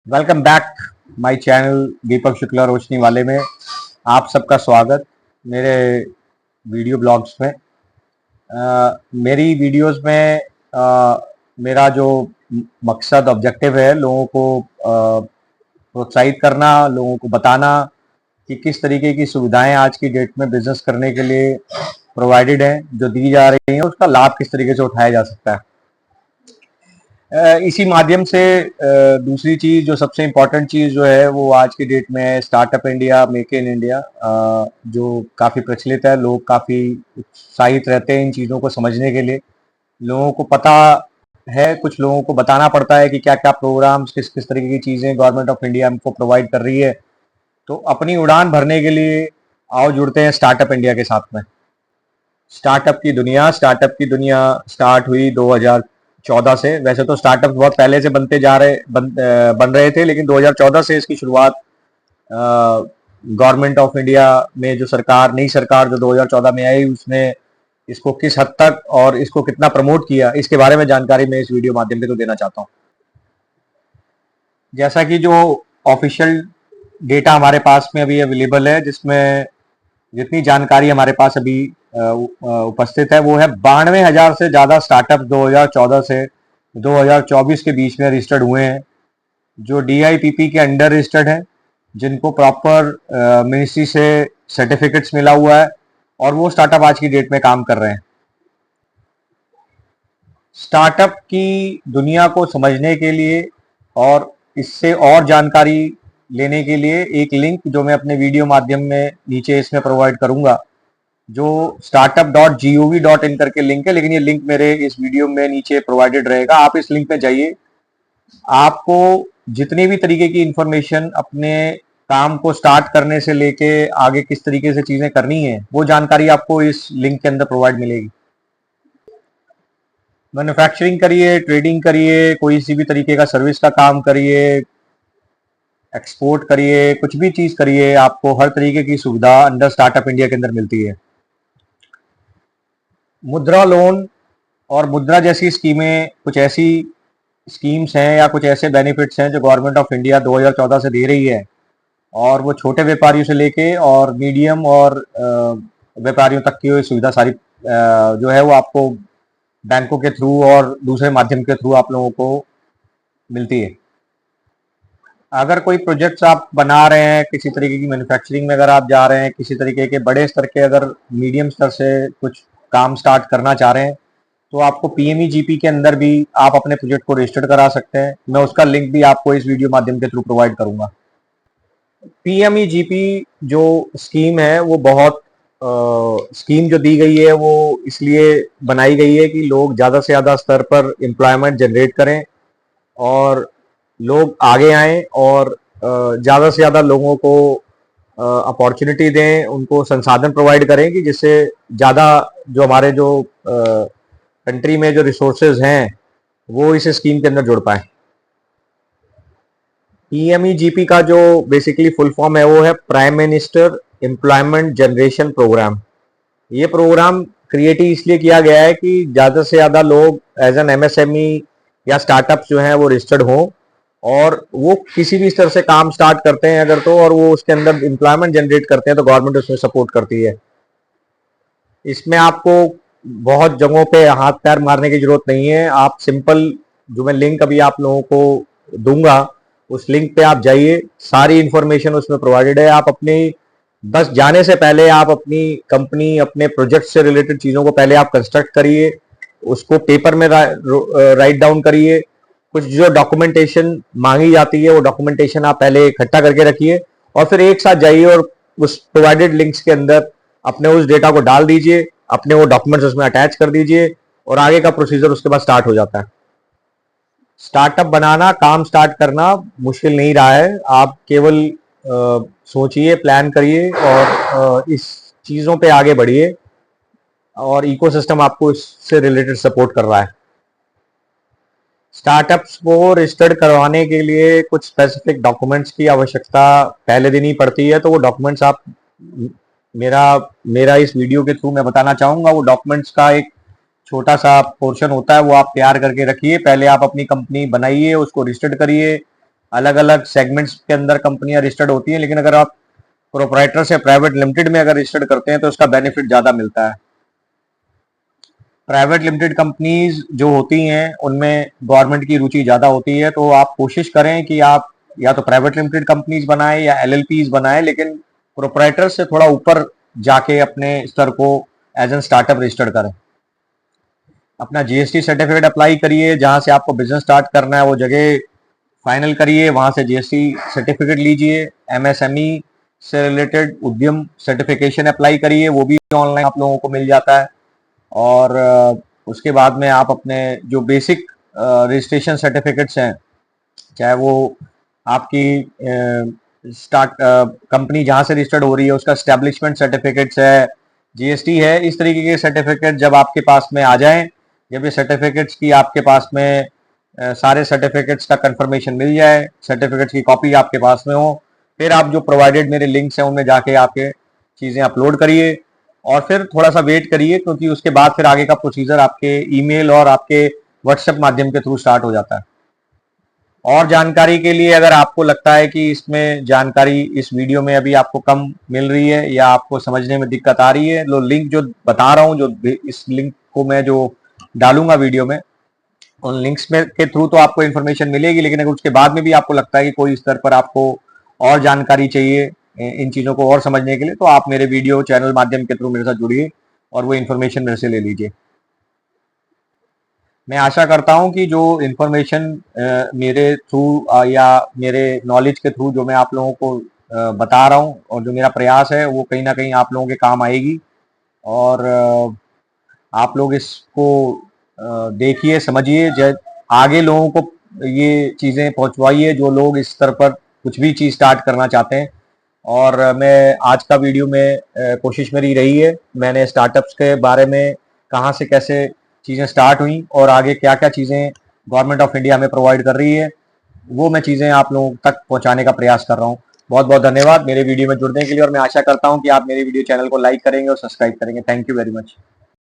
Welcome back my channel दीपक शुक्ला रोशनी वाले में आप सबका स्वागत मेरे वीडियो ब्लॉग्स में। मेरी वीडियोस में मेरा जो मकसद ऑब्जेक्टिव है लोगों को प्रोत्साहित करना, लोगों को बताना कि किस तरीके की सुविधाएं आज की डेट में बिजनेस करने के लिए प्रोवाइडेड हैं, जो दी जा रही हैं, उसका लाभ किस तरीके से उठाया जा सकता है। इसी माध्यम से दूसरी चीज जो सबसे इम्पोर्टेंट चीज जो है वो आज की डेट में है startup India, make in India, जो काफी प्रचलित है। लोग काफी उत्साहित रहते हैं इन चीजों को समझने के लिए। लोगों को पता है, कुछ लोगों को बताना पड़ता है कि क्या क्या प्रोग्राम्स, किस किस तरीके की चीजें गवर्नमेंट ऑफ इंडिया हमको प्रोवाइड कर रही है। तो अपनी उड़ान भरने के लिए आओ जुड़ते हैं स्टार्टअप इंडिया के साथ में। स्टार्टअप की दुनिया स्टार्ट हुई 2014 से। वैसे तो स्टार्टअप बहुत पहले से बन रहे थे, लेकिन 2014 से इसकी शुरुआत गवर्नमेंट ऑफ इंडिया में जो नई सरकार जो 2014 में आई, उसने इसको किस हद तक और इसको कितना प्रमोट किया, इसके बारे में जानकारी मैं इस वीडियो माध्यम से तो देना चाहता हूँ। जैसा कि जो ऑफिशियल डेटा हमारे पास में अभी अवेलेबल है, जिसमें जितनी जानकारी हमारे पास अभी उपस्थित है, वो है 92,000 से ज्यादा स्टार्टअप 2014 से 2024 के बीच में रजिस्टर्ड हुए हैं, जो DIPP के अंडर रजिस्टर्ड है, जिनको प्रॉपर मिनिस्ट्री से सर्टिफिकेट्स मिला हुआ है, और वो स्टार्टअप आज की डेट में काम कर रहे हैं। स्टार्टअप की दुनिया को समझने के लिए और इससे और जानकारी लेने के लिए एक लिंक जो मैं अपने वीडियो माध्यम में नीचे इसमें प्रोवाइड करूंगा, जो startup.gov.in करके लिंक है, लेकिन ये लिंक मेरे इस वीडियो में नीचे प्रोवाइडेड रहेगा। आप इस लिंक में जाइए, आपको जितने भी तरीके की इंफॉर्मेशन अपने काम को स्टार्ट करने से लेके आगे किस तरीके से चीजें करनी है, वो जानकारी आपको इस लिंक के अंदर प्रोवाइड मिलेगी। मैन्युफैक्चरिंग करिए, ट्रेडिंग करिए, कोई सी भी तरीके का सर्विस का काम करिए, एक्सपोर्ट करिए, कुछ भी चीज करिए, आपको हर तरीके की सुविधा अंडर स्टार्टअप इंडिया के अंदर मिलती है। मुद्रा लोन और मुद्रा जैसी स्कीमें, कुछ ऐसी स्कीम्स हैं या कुछ ऐसे बेनिफिट्स हैं जो गवर्नमेंट ऑफ इंडिया 2014 से दे रही है, और वो छोटे व्यापारियों से लेके और मीडियम और व्यापारियों तक की सुविधा सारी जो है वो आपको बैंकों के थ्रू और दूसरे माध्यम के थ्रू आप लोगों को मिलती है। अगर कोई प्रोजेक्ट्स आप बना रहे हैं, किसी तरीके की मैन्युफैक्चरिंग में अगर आप जा रहे हैं, किसी तरीके के बड़े स्तर के अगर मीडियम स्तर से कुछ काम स्टार्ट करना चाह रहे हैं, तो आपको PMEGP के अंदर भी आप अपने प्रोजेक्ट को रजिस्टर्ड करा सकते हैं। मैं उसका लिंक भी आपको इस वीडियो माध्यम के थ्रू प्रोवाइड करूंगा। PMEGP जो स्कीम है वो बहुत स्कीम जो दी गई है वो इसलिए बनाई गई है कि लोग ज़्यादा से ज़्यादा स्तर पर एम्प्लॉयमेंट जनरेट करें और लोग आगे आएं और ज़्यादा से ज़्यादा लोगों को अपॉर्चुनिटी दें, उनको संसाधन प्रोवाइड करें कि जिससे ज़्यादा जो हमारे जो कंट्री में जो रिसोर्सेज हैं वो इस स्कीम के अंदर जुड़ पाए। PMEGP का जो बेसिकली फुल फॉर्म है वो है prime minister employment generation programme. ये प्रोग्राम क्रिएट इसलिए किया गया है कि ज़्यादा से ज़्यादा लोग एज एन MSME या स्टार्टअप जो हैं वो रजिस्टर्ड हों, और वो किसी भी स्तर से काम स्टार्ट करते हैं अगर तो, और वो उसके अंदर एम्प्लॉयमेंट जनरेट करते हैं, तो गवर्नमेंट उसमें सपोर्ट करती है। इसमें आपको बहुत जगहों पे हाथ पैर मारने की जरूरत नहीं है। आप सिंपल, जो मैं लिंक अभी आप लोगों को दूंगा, उस लिंक पे आप जाइए, सारी इंफॉर्मेशन उसमें प्रोवाइडेड है। आप अपनी बस जाने से पहले आप अपनी कंपनी, अपने प्रोजेक्ट से रिलेटेड चीज़ों को पहले आप कंस्ट्रक्ट करिए, उसको पेपर में राइट डाउन करिए। कुछ जो डॉक्यूमेंटेशन मांगी जाती है वो डॉक्यूमेंटेशन आप पहले इकट्ठा करके रखिए, और फिर एक साथ जाइए और उस प्रोवाइडेड लिंक्स के अंदर अपने उस डेटा को डाल दीजिए, अपने वो डॉक्यूमेंट्स उसमें अटैच कर दीजिए, और आगे का प्रोसीजर उसके बाद स्टार्ट हो जाता है। स्टार्टअप बनाना, काम स्टार्ट करना मुश्किल नहीं रहा है। आप केवल सोचिए, प्लान करिए और इस चीज़ों पे आगे बढ़िए, और इकोसिस्टम आपको इससे रिलेटेड सपोर्ट कर रहा है। स्टार्टअप्स को रजिस्टर्ड करवाने के लिए कुछ स्पेसिफिक डॉक्यूमेंट्स की आवश्यकता पहले दिन ही पड़ती है, तो वो डॉक्यूमेंट्स आप मेरा इस वीडियो के थ्रू मैं बताना चाहूँगा। वो डॉक्यूमेंट्स का एक छोटा सा पोर्शन होता है, वो आप तैयार करके रखिए। पहले आप अपनी कंपनी बनाइए, उसको रजिस्टर्ड करिए, अलग अलग सेगमेंट्स के अंदर कंपनियां रजिस्टर्ड होती हैं, लेकिन अगर आप प्रोप्राइटर से प्राइवेट लिमिटेड में अगर रजिस्टर्ड करते हैं तो उसका बेनिफिट ज़्यादा मिलता है। प्राइवेट लिमिटेड कंपनीज जो होती हैं उनमें गवर्नमेंट की रुचि ज़्यादा होती है, तो आप कोशिश करें कि आप या तो प्राइवेट लिमिटेड कंपनीज बनाएं या एलएलपीज बनाएं, लेकिन प्रोप्राइटर से थोड़ा ऊपर जाके अपने स्तर को एज एन स्टार्टअप रजिस्टर्ड करें। अपना जीएसटी सर्टिफिकेट अप्लाई करिए, जहां से आपको बिजनेस स्टार्ट करना है वो जगह फाइनल करिए, वहां से जीएसटी सर्टिफिकेट लीजिए। एमएसएमई से रिलेटेड उद्यम सर्टिफिकेशन अप्लाई करिए, वो भी ऑनलाइन आप लोगों को मिल जाता है। और उसके बाद में आप अपने जो बेसिक रजिस्ट्रेशन सर्टिफिकेट्स हैं, चाहे वो आपकी स्टार्ट कंपनी जहां से रजिस्टर्ड हो रही है उसका स्टैब्लिशमेंट सर्टिफिकेट्स है, जीएसटी है, इस तरीके के सर्टिफिकेट जब आपके पास में आ जाएं, जब ये सर्टिफिकेट्स की आपके पास में सारे सर्टिफिकेट्स का कंफर्मेशन मिल जाए, सर्टिफिकेट्स की कॉपी आपके पास में हो, फिर आप जो प्रोवाइडेड मेरे लिंक्स हैं उनमें जाके आपके चीज़ें अपलोड करिए और फिर थोड़ा सा वेट करिए, क्योंकि उसके बाद फिर आगे का प्रोसीजर आपके ईमेल और आपके व्हाट्सएप माध्यम के थ्रू स्टार्ट हो जाता है। और जानकारी के लिए अगर आपको लगता है कि इसमें जानकारी इस वीडियो में अभी आपको कम मिल रही है या आपको समझने में दिक्कत आ रही है, तो लिंक जो बता रहा हूँ, जो इस लिंक को मैं जो डालूंगा वीडियो में, उन लिंक्स में के थ्रू तो आपको इन्फॉर्मेशन मिलेगी, लेकिन अगर उसके बाद में भी आपको लगता है कि कोई स्तर पर आपको और जानकारी चाहिए इन चीज़ों को और समझने के लिए, तो आप मेरे वीडियो चैनल माध्यम के थ्रू मेरे साथ जुड़िए और वो इन्फॉर्मेशन मेरे से ले लीजिए। मैं आशा करता हूं कि जो इन्फॉर्मेशन मेरे थ्रू या मेरे नॉलेज के थ्रू जो मैं आप लोगों को बता रहा हूं और जो मेरा प्रयास है वो कहीं ना कहीं आप लोगों के काम आएगी। और आप लोग इसको देखिए, समझिए, आगे लोगों को ये चीज़ें पहुंचवाइए जो लोग इस स्तर पर कुछ भी चीज़ स्टार्ट करना चाहते हैं। और मैं आज का वीडियो में कोशिश मेरी रही है, मैंने स्टार्टअप्स के बारे में कहाँ से कैसे चीज़ें स्टार्ट हुई और आगे क्या क्या चीज़ें गवर्नमेंट ऑफ इंडिया में प्रोवाइड कर रही है, वो मैं चीज़ें आप लोगों तक पहुँचाने का प्रयास कर रहा हूँ। बहुत बहुत धन्यवाद मेरे वीडियो में जुड़ने के लिए, और मैं आशा करता हूँ कि आप मेरे वीडियो चैनल को लाइक करेंगे और सब्सक्राइब करेंगे। Thank you very much.